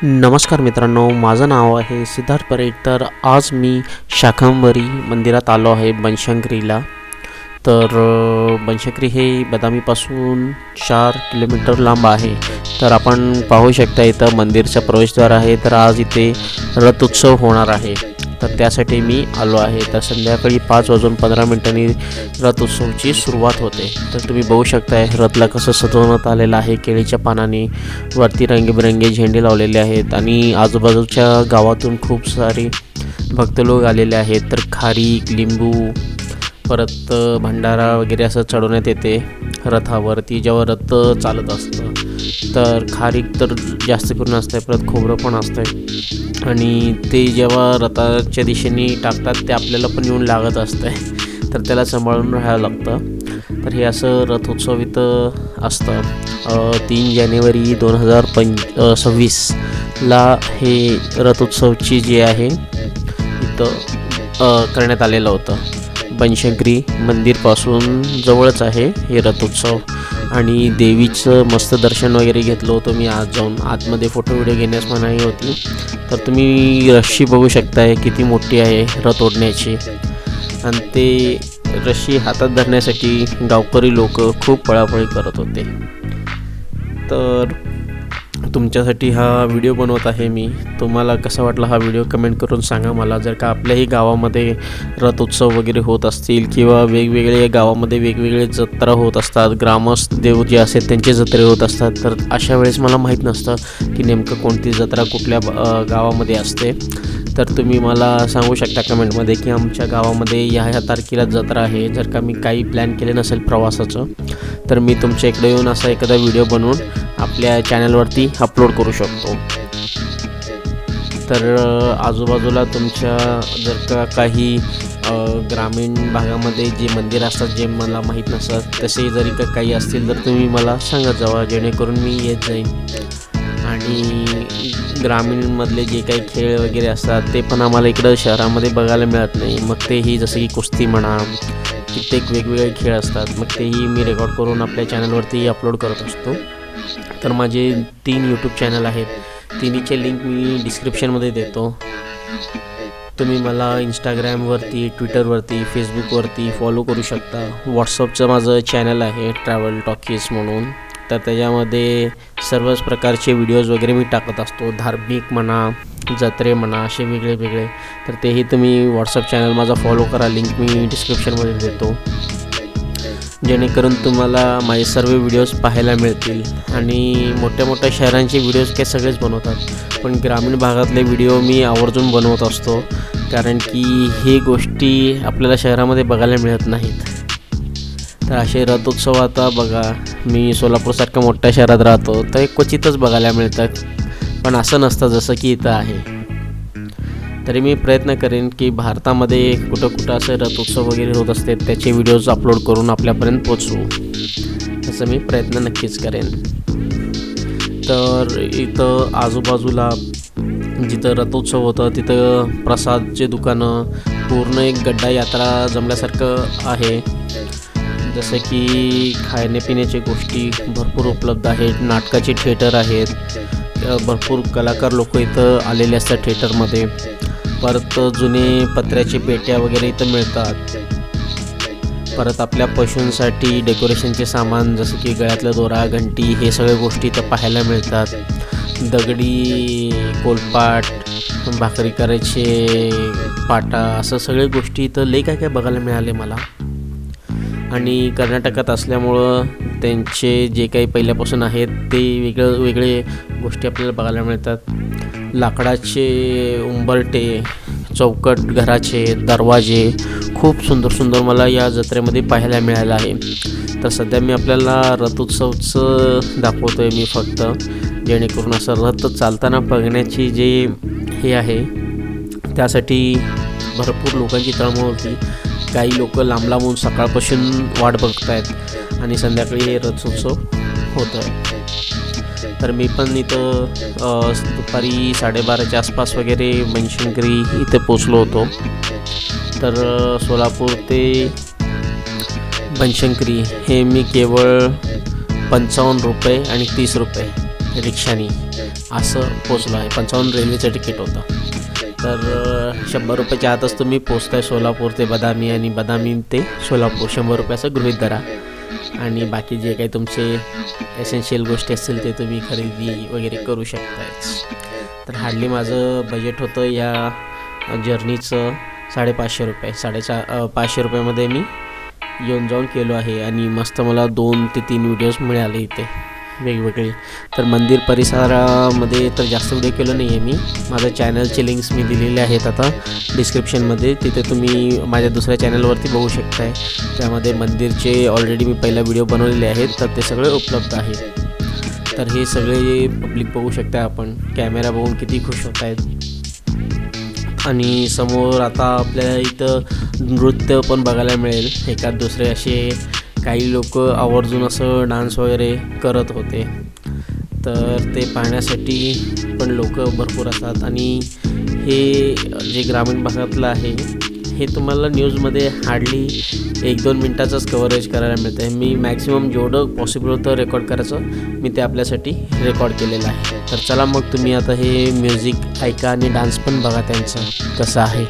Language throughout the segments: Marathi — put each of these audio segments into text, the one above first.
नमस्कार मित्रांनो, माझं नाव आहे सिद्धार्थ परेड. तर आज मी शाकंभरी मंदिरात आलो आहे बनशंकरीला. तर बनशंकरी हे बदामीपासून 4 किलोमीटर लांब आहे. तर आपण पाहू शकता इथं मंदिरचा प्रवेशद्वार आहे. तर आज इथे रथ उत्सव होणार आहे, तर त्यासाठी मी आलो आहे. तर संध्याकाळी 5:15 रथ उत्सवची सुरुवात होते. तर तुम्ही बघू शकताय रथला कसं सजवण्यात आलेलं आहे. केळीच्या पानाने वरती रंगीबेरंगी झेंडे लावलेले आहेत आणि आजूबाजूच्या गावातून खूप सारे भक्त लोक आलेले आहेत. तर खारीक, लिंबू, परत भंडारा वगैरे असं चढवण्यात येते रथावरती जेव्हा रथ चालत असतं. तर खारीक तर जास्त करून असतं, परत खोबरं पण असतं आणि ते जेव्हा रथाच्या दिशेने टाकतात ते आपल्याला पण येऊन लागत असतं. तर त्याला सांभाळून राहावं लागतं. तर हे असं रथोत्सव इथं असतं. 3 जानेवारी 2026ला हे रथोत्सवची जे आहे इथं करण्यात आलेलं होतं. बनशंकरी मंदिरपासून जवळच आहे हे रथोत्सव आणि देवीचं मस्त दर्शन वगैरे घेतलं होतं मी आज जाऊन. आतमध्ये फोटो व्हिडिओ घेण्यास मनाई होती. तर तुम्ही रशी बघू शकताय किती मोठी आहे रथ ओढण्याची, आणि ते रशी हातात धरण्यासाठी गावकरी लोक खूप पळापळी करत होते. तर तुमच्यासाठी हा व्हिडिओ बनवत आहे मी. तुम्हाला कसा वाटला हा व्हिडिओ कमेंट करून सांगा मला. जर का आपल्याही गावामध्ये रथ उत्सव वगैरे होत असतील किंवा वेगवेगळे गावामध्ये वेगवेगळे जत्रा होत असतात, ग्रामस्थ देव जे असतात त्यांचे जत्रे होत असतात, तर अशा वेळेस मला माहीत नसतं की नेमकं कोणती जत्रा कुठल्या गावामध्ये असते. तर तुम्ही मला सांगू शकता कमेंटमध्ये की आमच्या गावामध्ये ह्या तारखेला जत्रा आहे. जर का मी काही प्लॅन केले नसेल प्रवासाचं, तर मी तुमच्या इकडे येऊन असा एखादा व्हिडिओ बनवून आपल्या चॅनलवरती अपलोड करू शकतो. तर आजूबाजूला तुमच्या जर का काही ग्रामीण भागामध्ये जे मंदिर असतात जे मला माहीत नसतात तसे जरी का काही असतील तर तुम्ही मला सांगत जावा, जेणेकरून मी येत जाईन. आणि ग्रामीणमधले जे काही खेळ वगैरे असतात ते पण आम्हाला इकडं शहरामध्ये बघायला मिळत नाही. मग तेही जसं की कुस्ती म्हणा, कित्येक वेगवेगळे खेळ असतात, मग तेही मी रेकॉर्ड करून आपल्या चॅनलवरती अपलोड करत असतो. तर माझे 3 यूट्यूब चॅनल आहेत. तिन्हीचे लिंक मी डिस्क्रिप्शनमध्ये देतो. तुम्ही मला इंस्टाग्रामवरती, ट्विटरवरती, फेसबुकवरती फॉलो करू शकता. व्हॉट्सअपचं माझं चॅनल आहे ट्रॅव्हल टॉकीज म्हणून. तर त्याच्यामध्ये सर्वच प्रकारचे व्हिडिओज वगैरे मी टाकत असतो. धार्मिक म्हणा, जत्रे म्हणा, असे वेगळे वेगळे. तर तेही तुम्ही व्हॉट्सअप चॅनल माझा फॉलो करा. लिंक मी डिस्क्रिप्शनमध्ये देतो, जेणेकरून तुम्हाला माझे सर्व व्हिडिओज पाहायला मिळतील. आणि मोठ्या मोठ्या शहरांचे व्हिडिओज काय सगळेच बनवतात, पण ग्रामीण भागातले व्हिडिओ मी आवर्जून बनवत असतो, कारण की हे गोष्टी आपल्याला शहरामध्ये बघायला मिळत नाहीत. तर असे रथोत्सव आता बघा, मी सोलापूरसारख्या मोठ्या शहरात राहतो तर एक क्वचितच बघायला मिळतात, पण असं नसतं जसं की इथं आहे. तरी मी प्रयत्न करेन की भारतामध्ये कुठं कुठं असं रथोत्सव वगैरे होत असते त्याचे व्हिडिओज अपलोड करून आपल्यापर्यंत पोचवू, असं मी प्रयत्न नक्कीच करेन. तर इथं आजूबाजूला जिथं रथोत्सव होतं तिथं प्रसादचे दुकानं, पूर्ण एक गड्डा यात्रा जमल्यासारखं आहे. जसं की खाण्यापिण्याच्या गोष्टी भरपूर उपलब्ध आहेत. नाटकाचे थिएटर आहेत. भरपूर कलाकार लोक इथं आलेले असतात थिएटरमध्ये. परत जुने पत्र्याचे पेट्या वगैरे इथं मिळतात. परत आपल्या पशूंसाठी डेकोरेशनचे सामान जसं की गळ्यातला दोरा, घंटी, हे सगळ्या गोष्टी इथं पाहायला मिळतात. दगडी कोलपाट, भाकरी करायचे पाटा, असं सगळ्या गोष्टी इथं लई काय काय बघायला मिळाले मला. आणि कर्नाटकात असल्यामुळं त्यांचे जे काही पहिल्यापासून आहेत ते वेगळे गोष्टी आपल्याला बघायला मिळतात. लाकडाचे उंबरटे, चौकट घराचे दरवाजे खूप सुंदर सुंदर मला या जत्रेमध्ये पाहायला मिळालं आहे. तर सध्या मी आपल्याला रथोत्सवचं दाखवतो आहे मी फक्त, जेणेकरून असं रथ चालताना बघण्याची जे हे आहे त्यासाठी भरपूर लोकांची तळमळ होती. काही लोक लांब लांबून सकाळपासून वाट बघत आहेत आणि संध्याकाळी हे रथोत्सव होतं आहे. तर मी पण इथं दुपारी 12:30च्या आसपास वगैरे बनशंकरी इथे पोचलो होतो. तर सोलापूर ते बनशंकरी हे मी केवळ 55 रुपये आणि 30 रुपये रिक्षानी असं पोचलो आहे. 55 रेल्वेचं तिकीट होतं. तर 100 रुपयाच्या आतच तुम्ही पोचताय सोलापूर ते बदामी आणि बदामी ते सोलापूर. 100 रुपयाचं गृहीत धरा आणि बाकी जे काही तुमचे एसेन्शियल गोष्टी असतील ते तुम्ही खरेदी वगैरे करू शकताय. तर हार्डली माझं बजेट होतं या जर्नीचं 550 रुपये. 550 रुपयामध्ये मी येऊन जाऊन केलो आहे आणि मस्त मला 2 ते 3 व्हिडिओज मिळाले इथे वेगवेगळे. तर मंदिर परिसरामध्ये तर जास्त व्हिडिओ केलो नाही आहे मी. माझ्या चॅनलचे लिंक्स मी दिलेले आहेत आता डिस्क्रिप्शनमध्ये. तिथे तुम्ही माझ्या दुसऱ्या चॅनलवरती बघू शकताय. त्यामध्ये मंदिरचे ऑलरेडी मी पहिला व्हिडिओ बनवलेले आहेत, तर ते सगळे उपलब्ध आहेत. तर हे सगळे पब्लिक बघू शकता आपण. कॅमेरा बघून किती खुश होत आहेत. आणि समोर आता आपल्याला इथं नृत्य पण बघायला मिळेल. एखाद दुसरे असे काही लोक आवर्जून असं डान्स वगैरे करत होते. तर ते पाहण्यासाठी पण लोक भरपूर असतात. आणि हे जे ग्रामीण भागातलं आहे हे तुम्हाला न्यूजमध्ये हार्डली 1-2 मिनटाचंच कव्हरेज करायला मिळतं आहे. मी मॅक्सिमम जेवढं पॉसिबल होतं रेकॉर्ड करायचं मी ते आपल्यासाठी रेकॉर्ड केलेलं आहे. तर चला मग तुम्ही आता हे म्युझिक ऐका आणि डान्स पण बघा त्यांचं कसं आहे.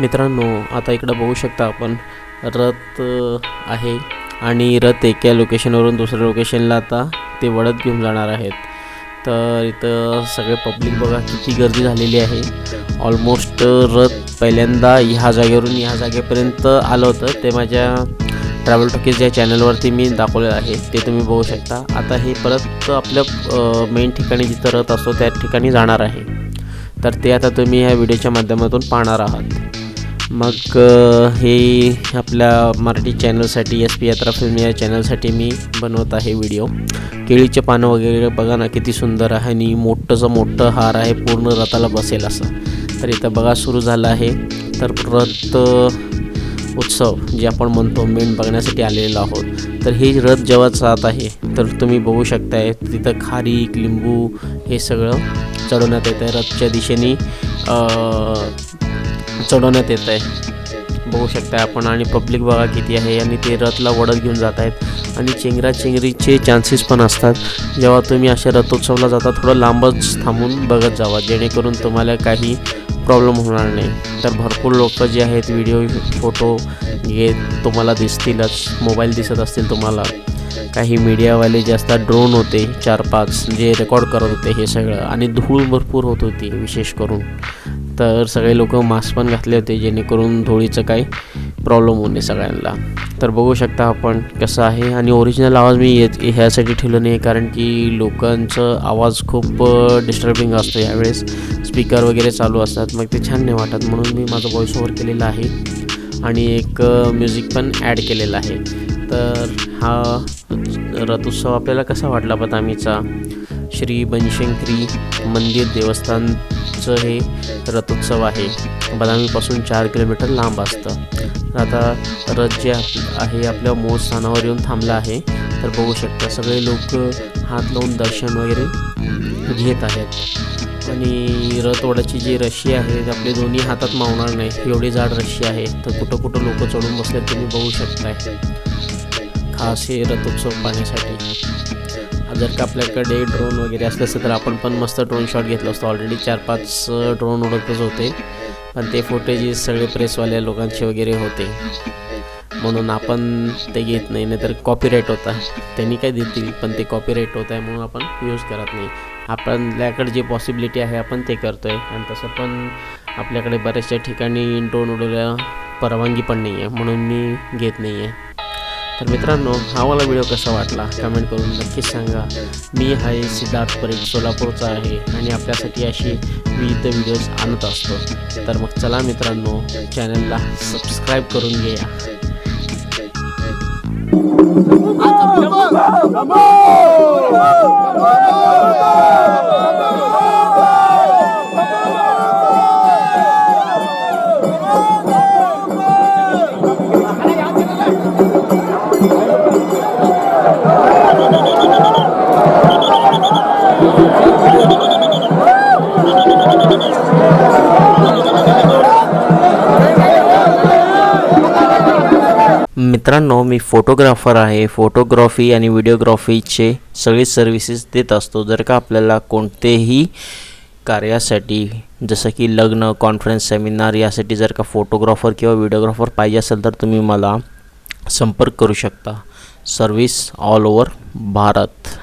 मित्रांनो, आता इकडं बघू शकता आपण रथ आहे आणि रथ एका लोकेशनवरून दुसऱ्या लोकेशनला आता ते वळत घेऊन जाणार आहेत. तर इथं सगळे पब्लिक बघा किती गर्दी झालेली आहे. ऑलमोस्ट रथ पहिल्यांदा ह्या जागेवरून ह्या जागेपर्यंत आलं होतं. ते माझ्या ट्रॅव्हल टॉकीज या चॅनलवरती मी दाखवलेलं आहे, ते तुम्ही बघू शकता. आता हे परत आपल्या मेन ठिकाणी जिथं रथ असतो त्या ठिकाणी जाणार आहे. तर ते आता तुम्ही ह्या व्हिडिओच्या माध्यमातून पाहणार आहात. मग हे आपल्या मराठी चॅनलसाठी SP यात्रा फिल्म या चॅनलसाठी मी बनवत आहे व्हिडिओ. केळीचे पानं वगैरे बघा ना किती सुंदर आहे आणि मोठं हार आहे, पूर्ण रथाला बसेल असं. तर इथं बघा सुरू झालं आहे. तर रथ उत्सव जे आपण म्हणतो मेन बघण्यासाठी आलेलो आहोत. तर हे रथ जेव्हा जात आहे तर तुम्ही बघू शकताय तिथं खारीक लिंबू हे सगळं चढवण्यात येतं आहे, रथच्या दिशेने चढवण्यात येत आहे, बघू शकताय आपण. आणि पब्लिक बघा किती आहे आणि ते रथला वडत घेऊन जात आहेत. आणि चेंगराचेंगरीचे चान्सेस पण असतात. जेव्हा तुम्ही अशा रथोत्सवला जाता थोडं लांबच थांबून बघत जावा, जेणेकरून तुम्हाला काही प्रॉब्लेम होणार नाही. तर भरपूर लोक जे आहेत व्हिडिओ फोटो घेत तुम्हाला दिसतीलच, मोबाईल दिसत असतील तुम्हाला. काही मीडियावाले जे असतात ड्रोन होते 4-5 जे रेकॉर्ड करत होते हे सगळं, आणि धूळ भरपूर होत होती विशेष करून. तर सगळे लोक मास्क पण घातले होते जेणेकरून धुळीचं काही प्रॉब्लेम होऊ नये सगळ्यांना. तर बघू शकता आपण कसं आहे. आणि ओरिजिनल आवाज मी ह्यासाठी ठेवलं नाही कारण की लोकांचं आवाज खूप डिस्टर्बिंग असतो यावेळेस, स्पीकर वगैरे चालू असतात, मग ते छान नाही वाटत. म्हणून मी माझं व्हॉइस ओव्हर केलेलं आहे आणि एक म्युझिक पण ॲड केलेलं आहे. तर हा रथोत्सव आपल्याला कसा वाटला बदामीचा? श्री बनशंकरी मंदिर देवस्थानचं हे रथोत्सव आहे. बदामीपासून 4 किलोमीटर लांब असतं. आता रथ जे आहे आपल्या मूळ स्थानावर येऊन थांबला आहे. तर बघू शकता सगळे लोक हात लावून दर्शन वगैरे घेत आहेत. आणि रथ ओढाची जी रशी आहे ते आपले दोन्ही हातात मावणार नाही, एवढी जाड रशी आहे. तर कुठं लोक चढून बसले तुम्ही बघू शकताय. खास हे रथोत्सव पाहण्यासाठी जर का आपल्याकडे ड्रोन वगैरे असलं असतं तर आपण पण मस्त ड्रोन शॉट घेतलं असतं. ऑलरेडी 4-5 ड्रोन उडतच होते, पण ते फुटेजेस सगळे प्रेसवाल्या लोकांचे वगैरे होते म्हणून आपण ते घेत नाही. नाहीतर कॉपीराईट होता, त्यांनी काय देतील पण ते कॉपीराईट होत आहे म्हणून आपण यूज करत नाही. आपल्याकडे जे पॉसिबिलिटी आहे आपण ते करतो आहे. आणि तसं पण आपल्याकडे बऱ्याचशा ठिकाणी ड्रोन उडवायला परवानगी पण नाही आहे म्हणून मी घेत नाही आहे. तर मित्रांनो, हा मला व्हिडिओ कसा वाटला कमेंट करून नक्कीच सांगा. मी आहे सिद्धार्थ परेड, सोलापूरचा आहे आणि आपल्यासाठी अशी विविध व्हिडिओज आणत असतो. तर मग चला मित्रांनो, चॅनलला सबस्क्राईब करून घ्या. मित्रांनो, मी फोटोग्राफर आहे. फोटोग्राफी आणि व्हिडिओग्राफीचे सगळे सर्व्हिसेस देत असतो. जर का आपल्याला कोणतेही कार्यासाठी जसं की लग्न, कॉन्फरन्स, सेमिनार यासाठी जर का फोटोग्राफर किंवा व्हिडिओग्राफर पाहिजे असेल तर तुम्ही मला संपर्क करू शकता. Service all over Bharat.